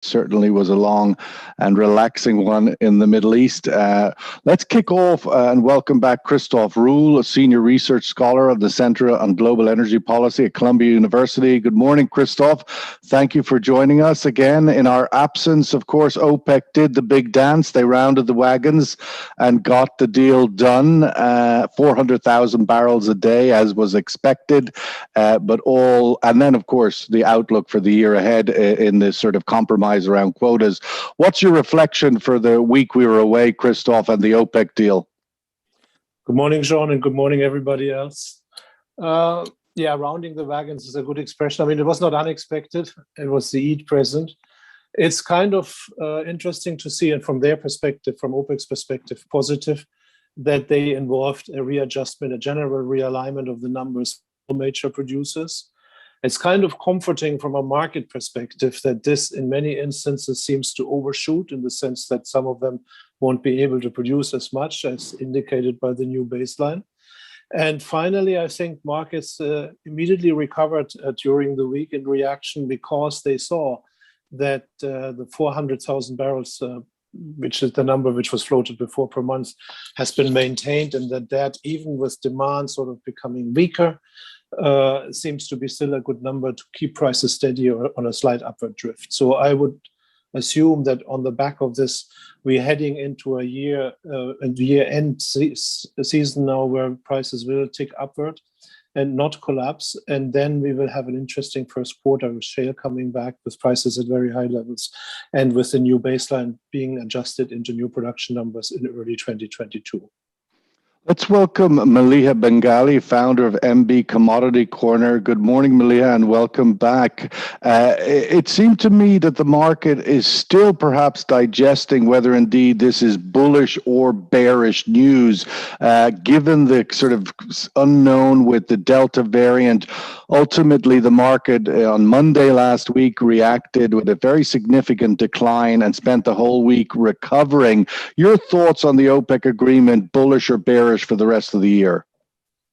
certainly was a long and relaxing one in the Middle East. Let's kick off and welcome back Christof Rühl, a senior research scholar of the Center on Global Energy Policy at Columbia University. Good morning, Christof. Thank you for joining us again. In our absence, of course, OPEC did the big dance. They rounded the wagons and got the deal done. 400,000 barrels a day, as was expected. And then, of course, the outlook for the year ahead in this sort of compromise around quotas. What's your reflection for the week we were away, Christof, and the OPEC deal? Good morning, Sean, and good morning, everybody else. Rounding the wagons is a good expression. I mean, it was not unexpected. It was the Eid present. It's kind of interesting to see, and from their perspective, from OPEC's perspective, positive, that they involved a readjustment, a general realignment of the numbers for major producers. It's kind of comforting from a market perspective that this, in many instances, seems to overshoot in the sense that some of them won't be able to produce as much as indicated by the new baseline. And finally, I think markets immediately recovered during the week in reaction because they saw that the 400,000 barrels, which is the number which was floated before per month, has been maintained, and that even with demand sort of becoming weaker, seems to be still a good number to keep prices steady or on a slight upward drift. So I would assume that on the back of this, we're heading into a year-end season now where prices will tick upward and not collapse. And then we will have an interesting first quarter with shale coming back with prices at very high levels and with the new baseline being adjusted into new production numbers in early 2022. Let's welcome Maleeha Bengali, founder of MB Commodity Corner. Good morning, Maleeha, and welcome back. It seemed to me that the market is still perhaps digesting whether indeed this is bullish or bearish news, given the sort of unknown with the Delta variant. Ultimately, the market on Monday last week reacted with a very significant decline and spent the whole week recovering. Your thoughts on the OPEC agreement, bullish or bearish for the rest of the year?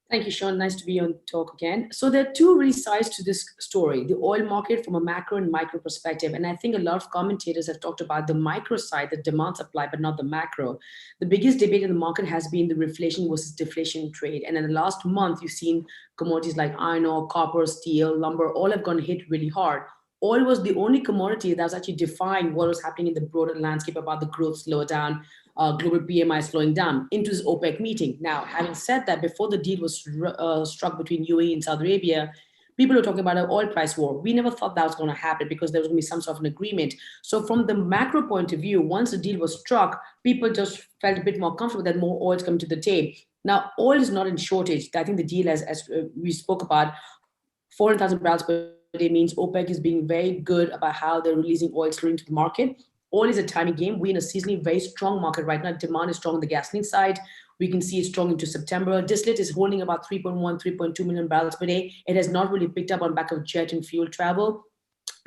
Thank you, Sean. Nice to be on talk again. So there are two really sides to this story, the oil market from a macro and micro perspective. And I think a lot of commentators have talked about the micro side, the demand supply, but not the macro. The biggest debate in the market has been the reflation versus deflation trade. And in the last month, you've seen commodities like iron ore, copper, steel, lumber, all have gone hit really hard. Oil was the only commodity that was actually defying what was happening in the broader landscape about the growth slowdown, global PMI slowing down into this OPEC meeting. Now, having said that, before the deal was struck between UAE and Saudi Arabia, people were talking about an oil price war. We never thought that was going to happen because there was going to be some sort of an agreement. So from the macro point of view, once the deal was struck, people just felt a bit more comfortable that more oil is coming to the table. Now, oil is not in shortage. I think the deal, as we spoke about, 400,000 barrels per day means OPEC is being very good about how they're releasing oil slowly into the market. Oil is a timing game. We're in a seasonally very strong market right now. Demand is strong on the gasoline side. We can see it strong into September. Distillate is holding about 3.1, 3.2 million barrels per day. It has not really picked up on back of jet and fuel travel,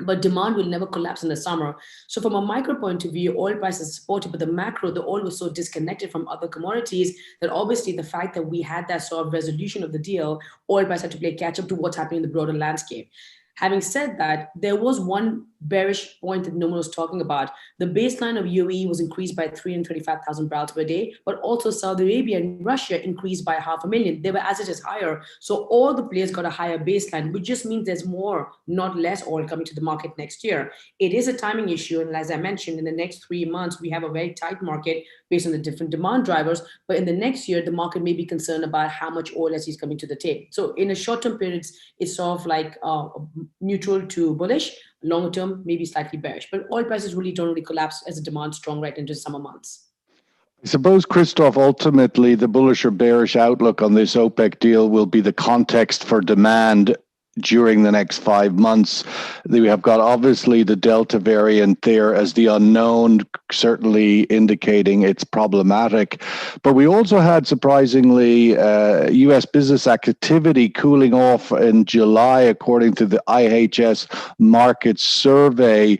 but demand will never collapse in the summer. So from a micro point of view, oil prices are supported, but the macro, the oil was so disconnected from other commodities that obviously the fact that we had that sort of resolution of the deal, oil price had to play catch up to what's happening in the broader landscape. Having said that, there was one bearish point that no one was talking about. The baseline of UAE was increased by 335,000 barrels per day, but also Saudi Arabia and Russia increased by 500,000. They were as it is higher. So all the players got a higher baseline, which just means there's more, not less oil coming to the market next year. It is a timing issue. And as I mentioned, in the next 3 months, we have a very tight market based on the different demand drivers. But in the next year, the market may be concerned about how much oil is coming to the table. So in a short-term period, it's sort of like neutral to bullish. Longer term, maybe slightly bearish. But oil prices really don't really collapse as the demand strong right into summer months. I suppose, Christof, ultimately the bullish or bearish outlook on this OPEC deal will be the context for demand during the next 5 months. We have got obviously the Delta variant there as the unknown, certainly indicating it's problematic. But we also had, surprisingly, U.S. business activity cooling off in July, according to the IHS market survey,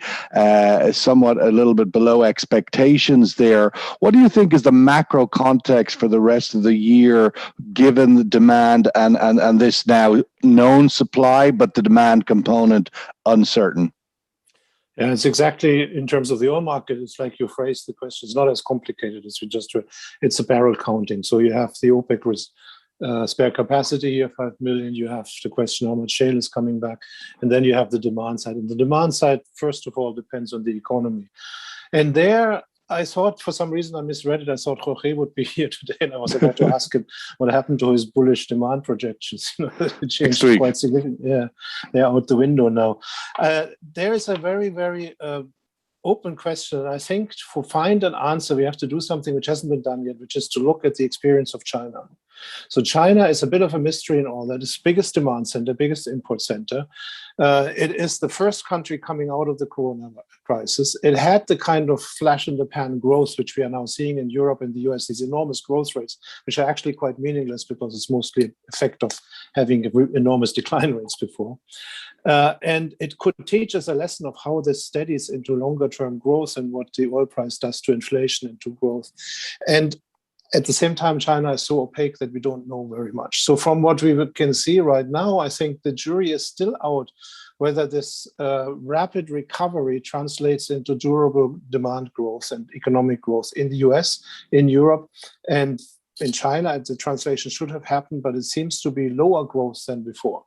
somewhat a little bit below expectations there. What do you think is the macro context for the rest of the year, given the demand and this now known supply, but the demand component uncertain? Yeah, it's exactly in terms of the oil market. It's like you phrased the question. It's not as complicated as it's a barrel counting. So you have the OPEC spare capacity here, 5 million. You have the question how much shale is coming back, and then you have the demand side. And the demand side, first of all, depends on the economy. And there, I thought for some reason I misread it. I thought Jorge would be here today, and I was about to ask him what happened to his bullish demand projections. It changed quite significantly. Yeah, they're out the window now. There is a very, very open question. I think to find an answer, we have to do something which hasn't been done yet, which is to look at the experience of China. So China is a bit of a mystery in all that. It's biggest demand center, biggest import center. It is the first country coming out of the corona crisis. It had the kind of flash in the pan growth, which we are now seeing in Europe and the US, these enormous growth rates, which are actually quite meaningless because it's mostly an effect of having enormous decline rates before. And it could teach us a lesson of how this steadies into longer term growth and what the oil price does to inflation and to growth. And at the same time, China is so opaque that we don't know very much. So from what we can see right now, I think the jury is still out whether this rapid recovery translates into durable demand growth and economic growth in the US, in Europe, and in China. The translation should have happened, but it seems to be lower growth than before.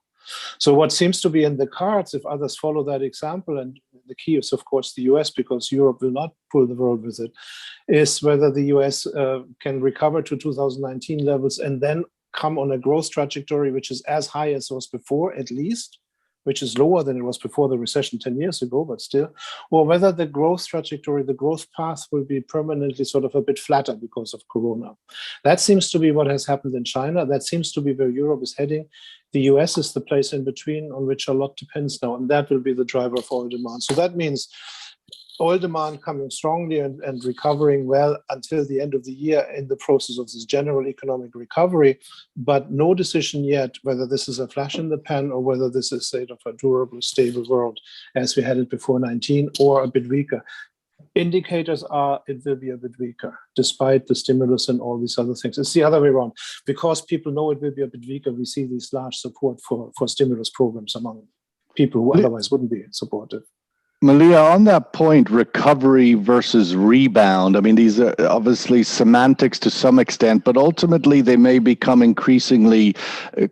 So what seems to be in the cards, if others follow that example, and the key is, of course, the US, because Europe will not pull the world with it, is whether the US can recover to 2019 levels and then come on a growth trajectory which is as high as it was before, at least, which is lower than it was before the recession 10 years ago, but still, or whether the growth trajectory, the growth path will be permanently sort of a bit flatter because of Corona. That seems to be what has happened in China. That seems to be where Europe is heading. The US is the place in between on which a lot depends now, and that will be the driver of oil demand. So that means oil demand coming strongly and recovering well until the end of the year in the process of this general economic recovery, but no decision yet whether this is a flash in the pan or whether this is state of a durable, stable world as we had it before 19 or a bit weaker. Indicators are it will be a bit weaker, despite the stimulus and all these other things. It's the other way around. Because people know it will be a bit weaker, we see this large support for stimulus programs among people who otherwise wouldn't be supportive. Maleeha, on that point, recovery versus rebound, I mean, these are obviously semantics to some extent, but ultimately they may become increasingly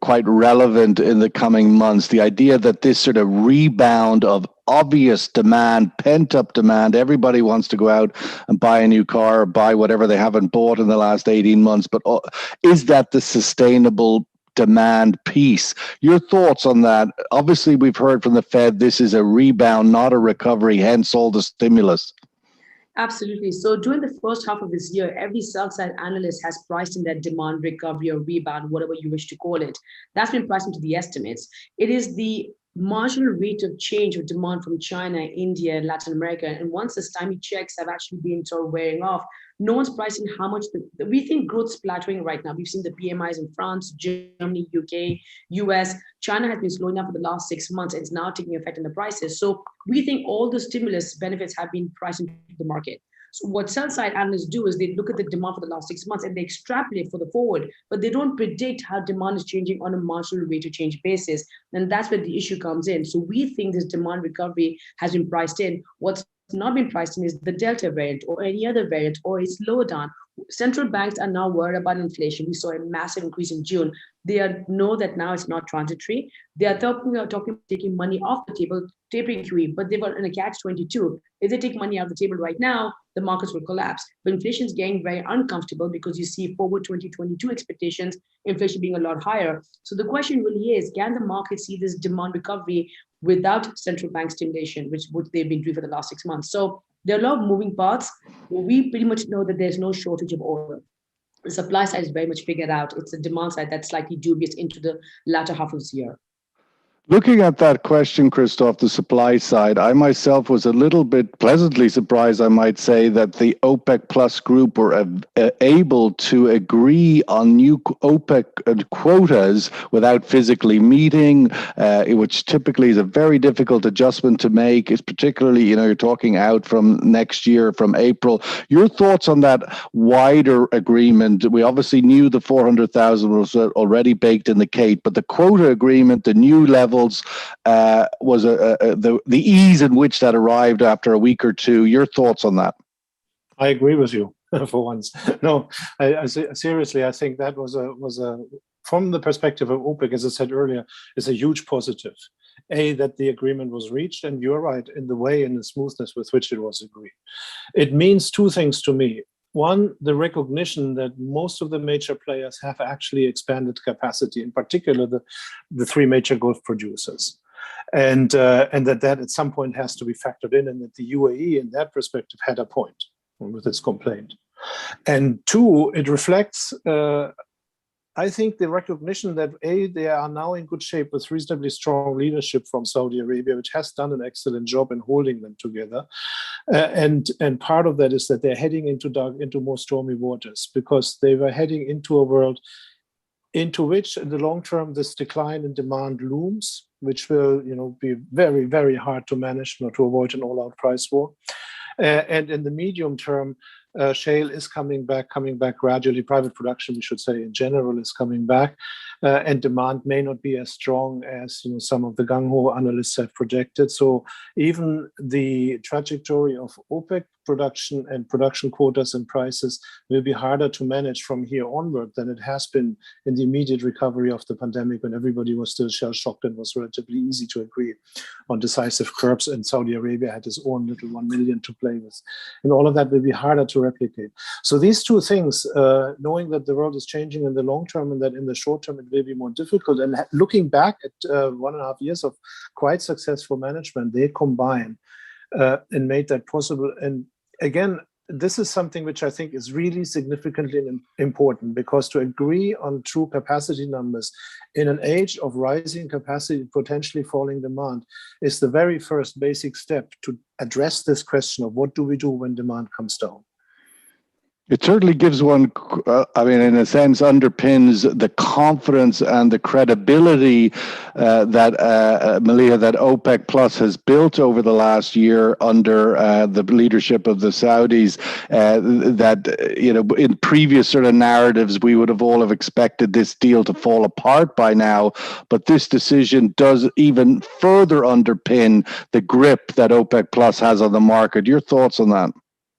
quite relevant in the coming months. The idea that this sort of rebound of obvious demand, pent-up demand, everybody wants to go out and buy a new car or buy whatever they haven't bought in the last 18 months, but is that the sustainable demand piece? Your thoughts on that? Obviously, we've heard from the Fed, this is a rebound, not a recovery, hence all the stimulus. Absolutely. So during the first half of this year, every sell-side analyst has priced in that demand recovery or rebound, whatever you wish to call it. That's been priced into the estimates. It is the marginal rate of change of demand from China, India, Latin America. And once the stymie checks have actually been sort of wearing off, no one's pricing how much we think growth's plateauing right now. We've seen the PMIs in France, Germany, UK, US. China has been slowing down for the last 6 months and it's now taking effect in the prices. So we think all the stimulus benefits have been priced into the market. So what sell-side analysts do is they look at the demand for the last 6 months and they extrapolate for the forward, but they don't predict how demand is changing on a marginal rate of change basis. And that's where the issue comes in. So we think this demand recovery has been priced in. What's not been priced in is the Delta variant or any other variant or its slowdown. Central banks are now worried about inflation. We saw a massive increase in June. They know that now it's not transitory. They are talking about taking money off the table, tapering QE, but they've got in a catch-22. If they take money out of the table right now, the markets will collapse. But inflation is getting very uncomfortable because you see forward 2022 expectations, inflation being a lot higher. So the question really is, can the market see this demand recovery without central bank stimulation, which they've been doing for the last 6 months? So there are a lot of moving parts. We pretty much know that there's no shortage of oil. The supply side is very much figured out. It's the demand side that's slightly dubious into the latter half of this year. Looking at that question, Christof, the supply side, I myself was a little bit pleasantly surprised, I might say, that the OPEC Plus group were able to agree on new OPEC quotas without physically meeting, which typically is a very difficult adjustment to make. It's particularly, you're talking out from next year, from April. Your thoughts on that wider agreement? We obviously knew the 400,000 was already baked in the cake, but the quota agreement, the new level, approvals was the ease in which that arrived after a week or two. Your thoughts on that? I agree with you for once. No, seriously, I think that was a from the perspective of OPEC, as I said earlier, is a huge positive. That the agreement was reached, and you're right in the way and the smoothness with which it was agreed. It means two things to me. One, the recognition that most of the major players have actually expanded capacity, in particular the three major Gulf producers. And that at some point has to be factored in, and that the UAE in that perspective had a point with its complaint. And two, it reflects, I think, the recognition that they are now in good shape with reasonably strong leadership from Saudi Arabia, which has done an excellent job in holding them together. And part of that is that they're heading into more stormy waters, because they were heading into a world into which, in the long term, this decline in demand looms, which will, be very, very hard to manage, to avoid an all-out price war. And in the medium term, shale is coming back gradually. Private production, we should say, in general, is coming back, and demand may not be as strong as some of the gung-ho analysts have projected. So even the trajectory of OPEC production and production quotas and prices will be harder to manage from here onward than it has been in the immediate recovery of the pandemic, when everybody was still shell-shocked and was relatively easy to agree on decisive curbs, and Saudi Arabia had its own little 1 million to play with. And all of that will be harder to replicate. So these two things, knowing that the world is changing in the long term and that in the short term it will be more difficult, and looking back at 1.5 years of quite successful management, they combine and made that possible. And again, this is something which I think is really significantly important, because to agree on true capacity numbers in an age of rising capacity, potentially falling demand, is the very first basic step to address this question of what do we do when demand comes down. It certainly gives one, in a sense, underpins the confidence and the credibility that Maleeha, that OPEC Plus has built over the last year under the leadership of the Saudis. That in previous sort of narratives, we would have all expected this deal to fall apart by now, but this decision does even further underpin the grip that OPEC Plus has on the market. Your thoughts on that?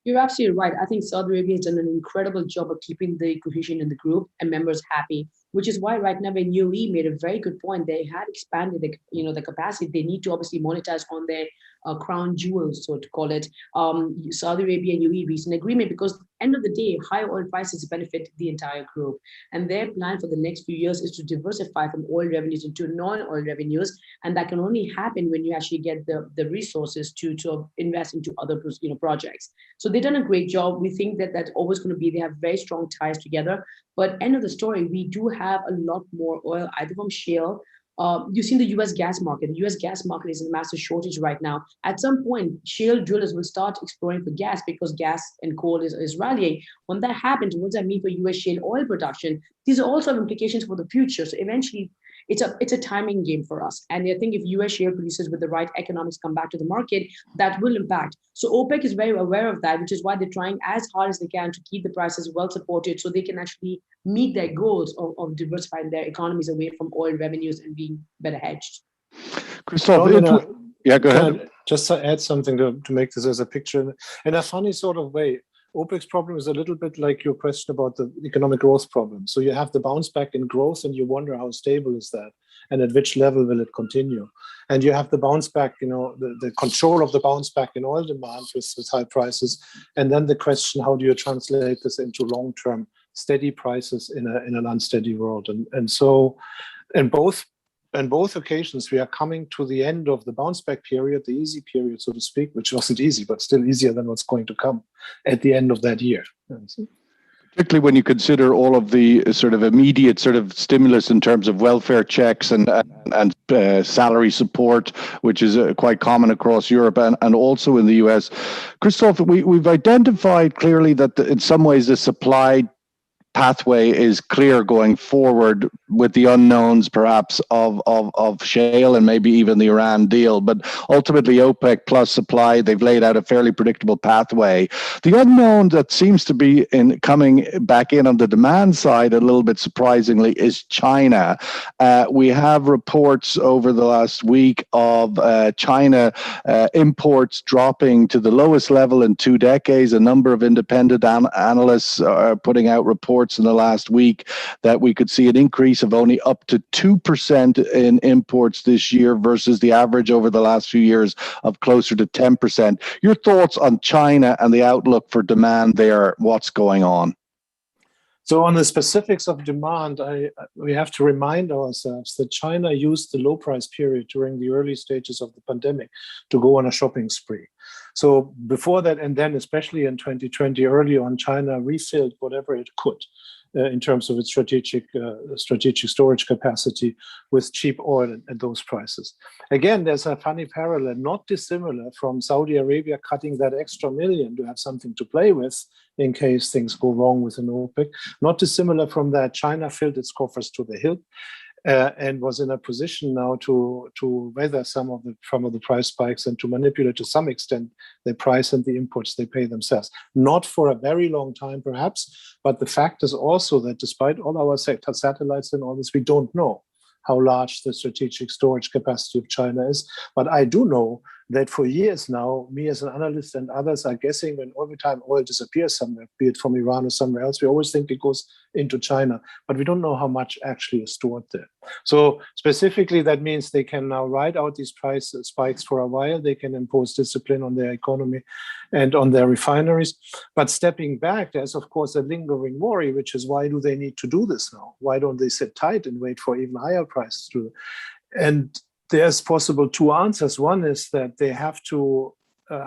You're absolutely right. I think Saudi Arabia has done an incredible job of keeping the cohesion in the group and members happy, which is why right now when UAE made a very good point, they had expanded the capacity. They need to obviously monetize on their crown jewels, so to call it. Saudi Arabia and UAE reached an agreement because end of the day, high oil prices benefit the entire group. And their plan for the next few years is to diversify from oil revenues into non-oil revenues. And that can only happen when you actually get the resources to invest into other projects. So they've done a great job. We think that that's always going to be, they have very strong ties together. But end of the story, we do have a lot more oil, either from shale. You've seen the US gas market. The US gas market is in a massive shortage right now. At some point, shale drillers will start exploring for gas because gas and coal is rallying. When that happens, what does that mean for US shale oil production? These are also implications for the future. So eventually, it's a timing game for us. And I think if US shale producers with the right economics come back to the market, that will impact. So OPEC is very aware of that, which is why they're trying as hard as they can to keep the prices well supported so they can actually meet their goals of diversifying their economies away from oil revenues and being better hedged. Christof, yeah, go ahead. Just to add something to make this as a picture. In a funny sort of way, OPEC's problem is a little bit like your question about the economic growth problem. So you have the bounce back in growth and you wonder how stable is that and at which level will it continue. And you have the bounce back, the control of the bounce back in oil demand with high prices. And then the question, how do you translate this into long-term steady prices in an unsteady world? And so in both occasions, we are coming to the end of the bounce back period, the easy period, so to speak, which wasn't easy, but still easier than what's going to come at the end of that year. Particularly when you consider all of the sort of immediate sort of stimulus in terms of welfare checks and salary support, which is quite common across Europe and also in the US. Christof, we've identified clearly that in some ways the supply pathway is clear going forward, with the unknowns perhaps of shale and maybe even the Iran deal. But ultimately, OPEC plus supply, they've laid out a fairly predictable pathway. The unknown that seems to be coming back in on the demand side a little bit surprisingly is China. We have reports over the last week of China imports dropping to the lowest level in 2 decades. A number of independent analysts are putting out reports in the last week that we could see an increase of only up to 2% in imports this year versus the average over the last few years of closer to 10%. Your thoughts on China and the outlook for demand there? What's going on? So on the specifics of demand, we have to remind ourselves that China used the low price period during the early stages of the pandemic to go on a shopping spree. So before that, and then especially in 2020, early on, China refilled whatever it could in terms of its strategic storage capacity with cheap oil at those prices. Again, there's a funny parallel, not dissimilar from Saudi Arabia cutting that extra million to have something to play with in case things go wrong with an OPEC. Not dissimilar from that, China filled its coffers to the hilt. And was in a position now to weather some of the price spikes and to manipulate to some extent the price and the imports they pay themselves. Not for a very long time, perhaps, but the fact is also that despite all our satellites and all this, we don't know how large the strategic storage capacity of China is. But I do know that for years now, me as an analyst and others are guessing when every time oil disappears somewhere, be it from Iran or somewhere else, we always think it goes into China, but we don't know how much actually is stored there. So specifically, that means they can now ride out these price spikes for a while. They can impose discipline on their economy and on their refineries. But stepping back, there's of course a lingering worry, which is why do they need to do this now? Why don't they sit tight and wait for even higher prices to? And there's possible 2 answers. One is that they have to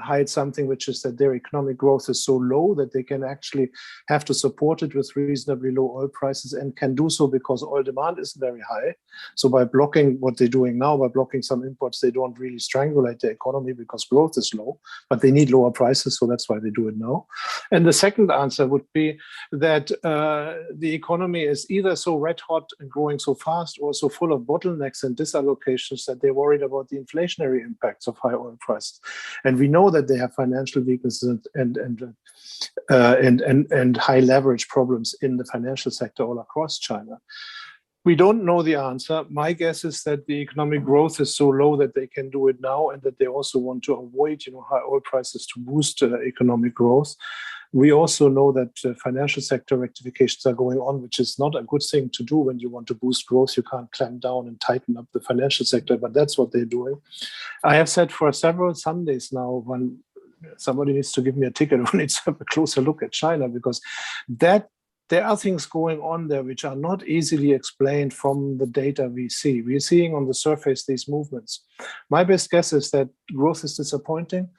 hide something, which is that their economic growth is so low that they can actually have to support it with reasonably low oil prices, and can do so because oil demand is very high. So by blocking what they're doing now, by blocking some imports, they don't really strangulate the economy because growth is low, but they need lower prices, so that's why they do it now. And the second answer would be that the economy is either so red hot and growing so fast or so full of bottlenecks and disallocations that they're worried about the inflationary impacts of high oil prices. And we know that they have financial weaknesses and high leverage problems in the financial sector all across China. We don't know the answer. My guess is that the economic growth is so low that they can do it now, and that they also want to avoid, high oil prices to boost economic growth. We also know that financial sector rectifications are going on, which is not a good thing to do when you want to boost growth. You can't clamp down and tighten up the financial sector, but that's what they're doing. I have said for several Sundays now, when somebody needs to give me a ticket, we need to have a closer look at China, because there are things going on there which are not easily explained from the data we see. We're seeing on the surface these movements. My best guess is that growth is disappointing.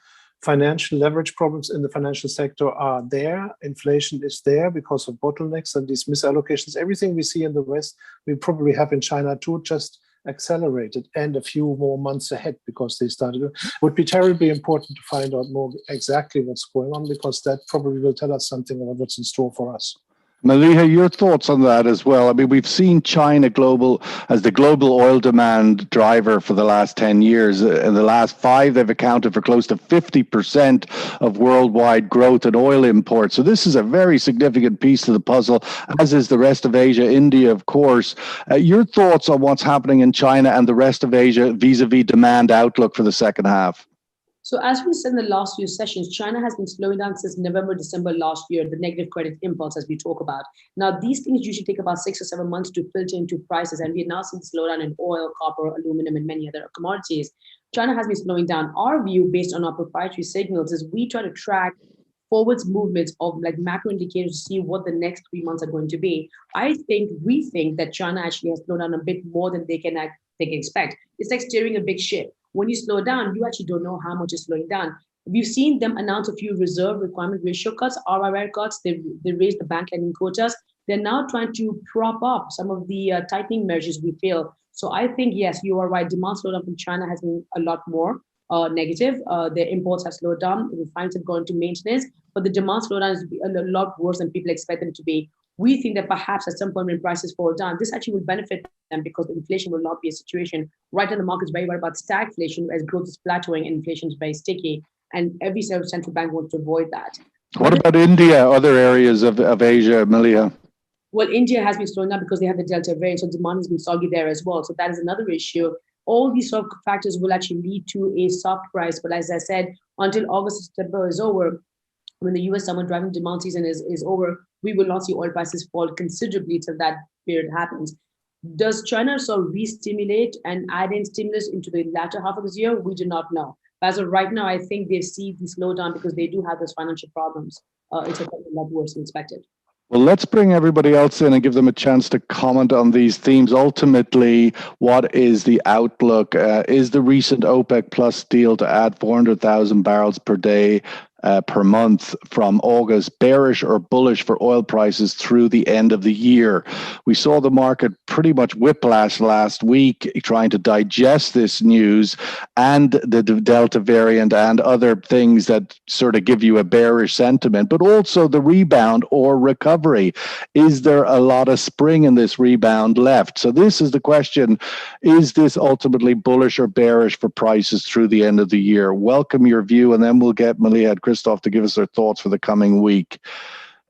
Financial leverage problems in the financial sector are there. Inflation is there because of bottlenecks and these misallocations. Everything we see in the West, we probably have in China too, just accelerated, and a few more months ahead because they started. It would be terribly important to find out more exactly what's going on, because that probably will tell us something about what's in store for us. Maleeha, your thoughts on that as well? I mean, we've seen China as the global oil demand driver for the last 10 years. In the last 5, they've accounted for close to 50% of worldwide growth in oil imports. So this is a very significant piece of the puzzle, as is the rest of Asia, India, of course. Your thoughts on what's happening in China and the rest of Asia vis-a-vis demand outlook for the second half? So as we said in the last few sessions, China has been slowing down since November, December last year, the negative credit impulse as we talk about. Now, these things usually take about 6 or 7 months to filter into prices, and we are now seeing slowdown in oil, copper, aluminum, and many other commodities. China has been slowing down. Our view, based on our proprietary signals, is we try to track forwards movements of like macro indicators to see what the next 3 months are going to be. We think that China actually has slowed down a bit more than they can expect. It's like steering a big ship. When you slow down, you actually don't know how much is slowing down. We've seen them announce a few reserve requirement ratio cuts, RRR cuts. They raised the bank lending quotas. They're now trying to prop up some of the tightening measures we feel. So I think, yes, you are right. Demand slowdown from China has been a lot more negative. Their imports have slowed down. Refineries have gone to maintenance. But the demand slowdown is a lot worse than people expect them to be. We think that perhaps at some point when prices fall down, this actually will benefit them because inflation will not be a situation. Right now, the market is very worried about stagflation as growth is plateauing and inflation is very sticky. And every central bank wants to avoid that. What about India, other areas of Asia, Maleeha? Well, India has been slowing down because they have the Delta variant, so demand has been soggy there as well. So that is another issue. All these sort of factors will actually lead to a soft price. But as I said, until August, September is over, when the US summer driving demand season is over, we will not see oil prices fall considerably till that period happens. Does China sort of re-stimulate and add in stimulus into the latter half of this year? We do not know. But as of right now, I think they see the slowdown because they do have those financial problems. It's a lot worse than expected. Well, let's bring everybody else in and give them a chance to comment on these themes. Ultimately, what is the outlook? Is the recent OPEC Plus deal to add 400,000 barrels per day per month from August bearish or bullish for oil prices through the end of the year? We saw the market pretty much whiplash last week trying to digest this news and the Delta variant and other things that sort of give you a bearish sentiment, but also the rebound or recovery. Is there a lot of spring in this rebound left? So this is the question. Is this ultimately bullish or bearish for prices through the end of the year? Welcome your view, and then we'll get Maleeha and Christof to give us their thoughts for the coming week.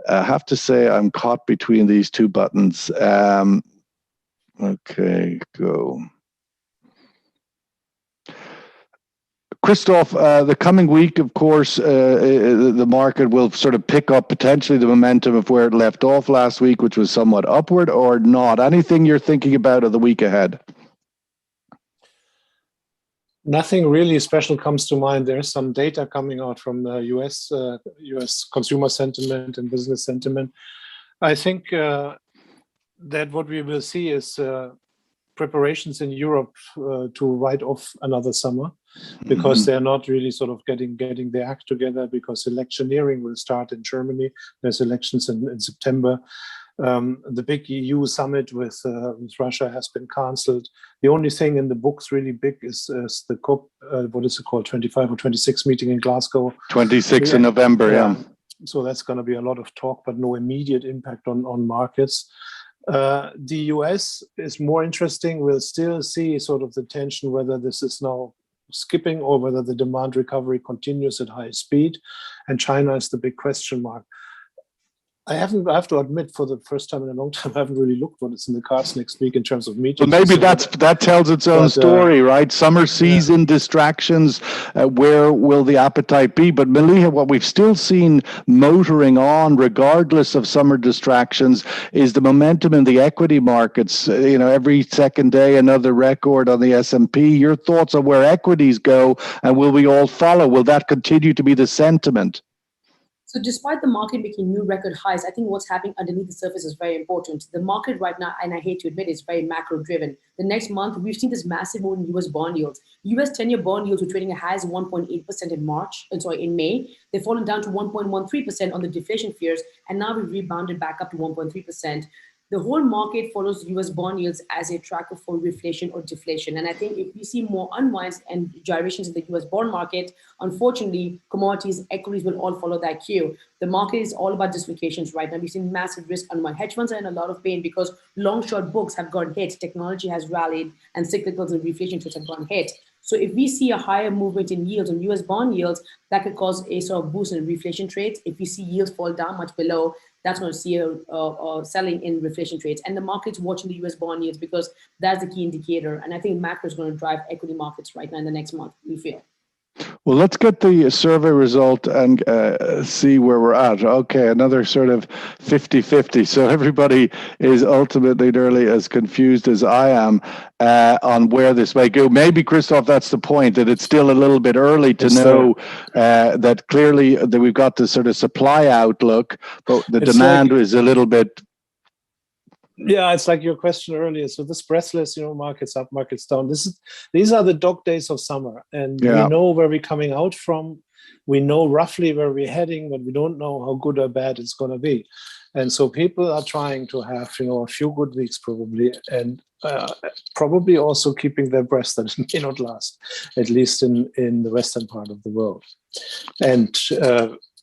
I have to say I'm caught between these two buttons. Okay, go. Christof, the coming week, of course, the market will sort of pick up potentially the momentum of where it left off last week, which was somewhat upward, or not. Anything you're thinking about of the week ahead? Nothing really special comes to mind. There's some data coming out from the US consumer sentiment and business sentiment. I think that what we will see is preparations in Europe to write off another summer, because they're not really sort of getting their act together, because electioneering will start in Germany. There's elections in September. The big EU summit with Russia has been cancelled. The only thing in the books really big is the COP, what is it called, 25 or 26 meeting in Glasgow. 26 in November, yeah. So that's going to be a lot of talk, but no immediate impact on markets. The US is more interesting. We'll still see sort of the tension, whether this is now skipping or whether the demand recovery continues at high speed. And China is the big question mark. I have to admit, for the first time in a long time, I haven't really looked what is in the cards next week in terms of meetings. Well, maybe that tells its own story, right? Summer season distractions, where will the appetite be? But Maleeha, what we've still seen motoring on, regardless of summer distractions, is the momentum in the equity markets. Every second day, another record on the S&P. Your thoughts on where equities go, and will we all follow? Will that continue to be the sentiment? So despite the market making new record highs, I think what's happening underneath the surface is very important. The market right now, and I hate to admit, is very macro driven. The next month, we've seen this massive move in US bond yields. US 10-year bond yields were trading as high as 1.8% in May. They've fallen down to 1.13% on the deflation fears, and now we've rebounded back up to 1.3%. The whole market follows US bond yields as a tracker for reflation or deflation. And I think if we see more unwinds and gyrations in the US bond market, unfortunately, commodities, equities will all follow that cue. The market is all about dislocations right now. We've seen massive risk unwind. Hedge funds are in a lot of pain because long short books have gone hit, technology has rallied, and cyclicals and reflation trades have gone hit. So if we see a higher movement in yields on US bond yields, that could cause a sort of boost in reflation trades. If we see yields fall down much below, that's going to see a selling in reflation trades. And the market's watching the US bond yields because that's the key indicator. And I think macro is going to drive equity markets right now in the next month, we feel. Well, let's get the survey result and see where we're at. Okay, another sort of 50-50. So everybody is ultimately nearly as confused as I am on where this may go. Maybe, Christof, that's the point, that it's still a little bit early to know that clearly that we've got this sort of supply outlook, but the demand is a little bit... Yeah, it's like your question earlier. So this breathless, markets up, markets down. These are the dog days of summer, and we know where we're coming out from. We know roughly where we're heading, but we don't know how good or bad it's going to be. And so people are trying to have, a few good weeks probably, and probably also keeping their breath that it may not last, at least in the western part of the world. And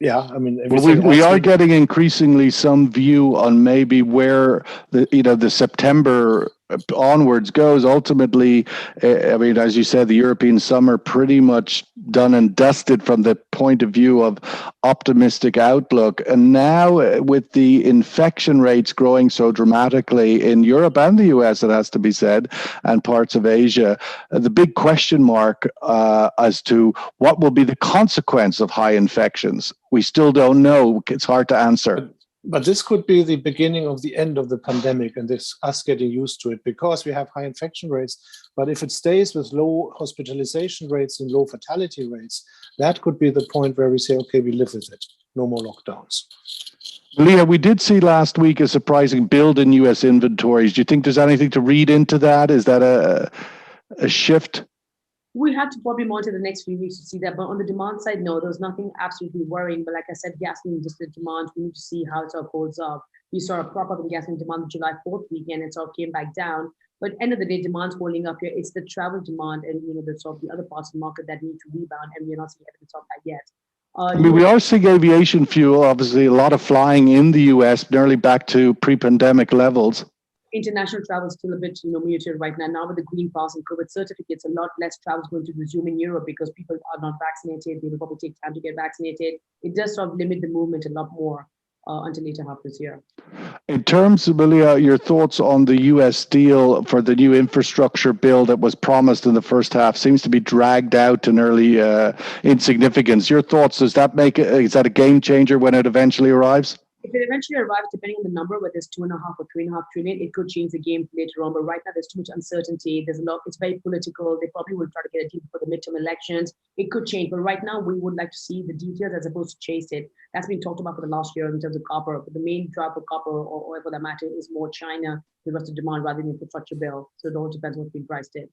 yeah, I mean, Well, we are getting increasingly some view on maybe where the September onwards goes. Ultimately, I mean, as you said, the European summer pretty much done and dusted from the point of view of optimistic outlook. And now with the infection rates growing so dramatically in Europe and the US, it has to be said, and parts of Asia, the big question mark as to what will be the consequence of high infections. We still don't know. It's hard to answer. But this could be the beginning of the end of the pandemic and this us getting used to it, because we have high infection rates. But if it stays with low hospitalization rates and low fatality rates, that could be the point where we say, okay, we live with it. No more lockdowns. Maleeha, we did see last week a surprising build in US inventories. Do you think there's anything to read into that? Is that a shift? We have to probably monitor the next few weeks to see that. But on the demand side, no, there's nothing absolutely worrying. But like I said, gasoline distillate demand, we need to see how it sort of holds up. We saw a prop up in gasoline demand July 4th weekend, it sort of came back down. But end of the day, demand's holding up here. It's the travel demand and the sort of the other parts of the market that need to rebound, and we're not seeing evidence of that yet. I mean, we are seeing aviation fuel, obviously, a lot of flying in the US, nearly back to pre-pandemic levels. International travel is still a bit muted right now. Now with the green pass and COVID certificates, a lot less travel is going to resume in Europe because people are not vaccinated. They will probably take time to get vaccinated. It does sort of limit the movement a lot more until later half this year. In terms of, Maleeha, your thoughts on the US deal for the new infrastructure bill that was promised in the first half seems to be dragged out to nearly insignificance. Your thoughts, is that a game changer when it eventually arrives? If it eventually arrives, depending on the number, whether it's 2.5 or 3.5 trillion, it could change the game later on. But right now, there's too much uncertainty. There's a lot. It's very political. They probably will try to get a deal for the midterm elections. It could change. But right now, we would like to see the details as opposed to chase it. That's been talked about for the last year in terms of copper. But the main drive for copper, or for that matter, is more China, the rest of demand rather than the infrastructure bill. So it all depends on what's being priced in.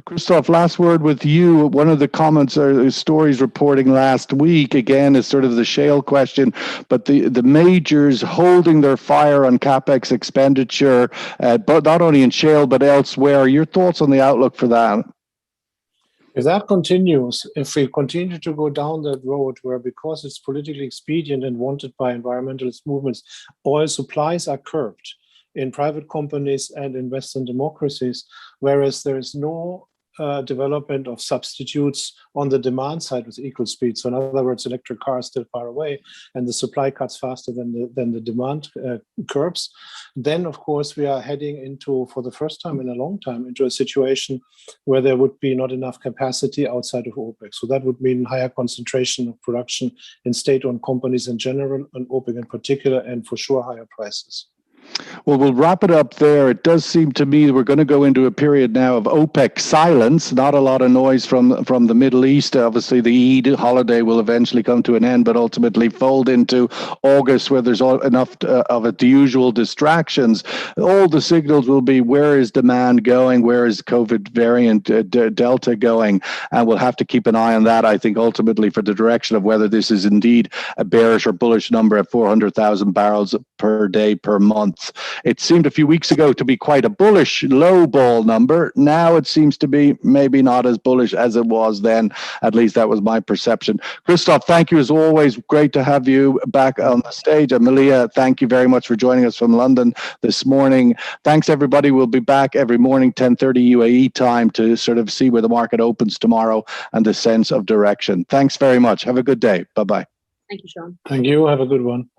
Christof, last word with you. One of the comments or stories reporting last week, again, is sort of the shale question, but the majors holding their fire on capex expenditure, but not only in shale, but elsewhere. Your thoughts on the outlook for that? If that continues, if we continue to go down that road where, because it's politically expedient and wanted by environmentalist movements, oil supplies are curbed in private companies and in Western democracies, whereas there is no development of substitutes on the demand side with equal speed. So in other words, electric cars still far away and the supply cuts faster than the demand curbs. Then, of course, we are heading into, for the first time in a long time, into a situation where there would be not enough capacity outside of OPEC. So that would mean higher concentration of production in state-owned companies in general, and OPEC in particular, and for sure higher prices. Well, we'll wrap it up there. It does seem to me we're going to go into a period now of OPEC silence, not a lot of noise from the Middle East. Obviously, the Eid holiday will eventually come to an end, but ultimately fold into August where there's enough of the usual distractions. All the signals will be, where is demand going? Where is COVID variant Delta going? And we'll have to keep an eye on that, I think, ultimately for the direction of whether this is indeed a bearish or bullish number at 400,000 barrels per day per month. It seemed a few weeks ago to be quite a bullish low ball number. Now it seems to be maybe not as bullish as it was then. At least that was my perception. Christof, thank you as always. Great to have you back on the stage. And Maleeha, thank you very much for joining us from London this morning. Thanks, everybody. We'll be back every morning, 10:30 UAE time, to sort of see where the market opens tomorrow and the sense of direction. Thanks very much. Have a good day. Bye-bye. Thank you, Sean. Thank you. Have a good one.